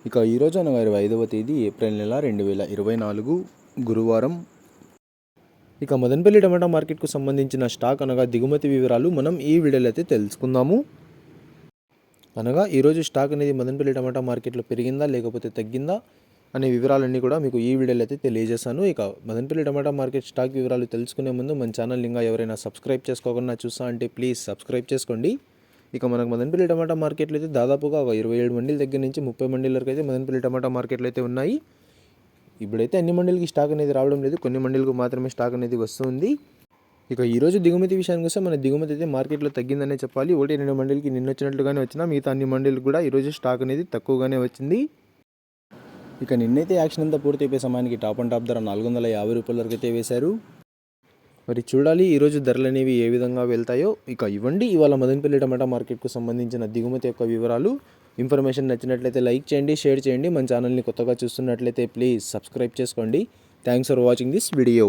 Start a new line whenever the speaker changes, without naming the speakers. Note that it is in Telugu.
ఇక ఈరోజు అనగా 25వ తేదీ ఏప్రిల్ నెల 2024 గురువారం. ఇక మదనపల్లి టమాటా మార్కెట్కు సంబంధించిన స్టాక్ అనగా దిగుమతి వివరాలు మనం ఈ వీడియోలో అయితే తెలుసుకుందాము. అనగా ఈరోజు స్టాక్ అనేది మదనపల్లి టమాటా మార్కెట్లో పెరిగిందా లేకపోతే తగ్గిందా అనే వివరాలన్నీ కూడా మీకు ఈ వీడియోలో అయితే తెలియజేస్తాను. ఇక మదనపల్లి టమాటా మార్కెట్ స్టాక్ వివరాలు తెలుసుకునే ముందు మన ఛానల్ ఇంకా ఎవరైనా సబ్స్క్రైబ్ చేసుకోకుండా చూస్తా అంటే ప్లీజ్ సబ్స్క్రైబ్ చేసుకోండి. ఇక మనకు మదనపల్లి టమాటా మార్కెట్లో అయితే దాదాపుగా 27 మండీల దగ్గర నుంచి 30 మండీల వరకు అయితే మదనపల్లి టమాటా మార్కెట్లో అయితే ఉన్నాయి. ఇప్పుడైతే అన్ని మండీలకి స్టాక్ అనేది రావడం లేదు, కొన్ని మండీలకు మాత్రమే స్టాక్ అనేది వస్తుంది. ఇక ఈరోజు దిగుమతి విషయానికి వస్తే మన దిగుమతి అయితే మార్కెట్లో తగ్గిందనే చెప్పాలి. 1-2 మండీలకి నిన్న వచ్చినట్లుగానే వచ్చినా మిగతా అన్ని మండీలకు కూడా ఈరోజు స్టాక్ అనేది తక్కువగానే వచ్చింది. ఇక నిన్నైతే యాక్షన్ అంతా పూర్తి అయిపోయే సమయానికి టాప్ అండ్ టాప్ ధర 450 రూపాయల వరకు అయితే వేశారు. మరి చూడాలి ఈరోజు ధరలు అనేవి ఏ విధంగా వెళ్తాయో. ఇక ఇవ్వండి ఇవాళ మదనపల్లి టమాటా మార్కెట్కు సంబంధించిన దిగుమతి యొక్క వివరాలు. ఇన్ఫర్మేషన్ నచ్చినట్లయితే లైక్ చేయండి, షేర్ చేయండి. మన ఛానల్ని కొత్తగా చూస్తున్నట్లయితే ప్లీజ్ సబ్స్క్రైబ్ చేసుకోండి. Thanks for watching this video.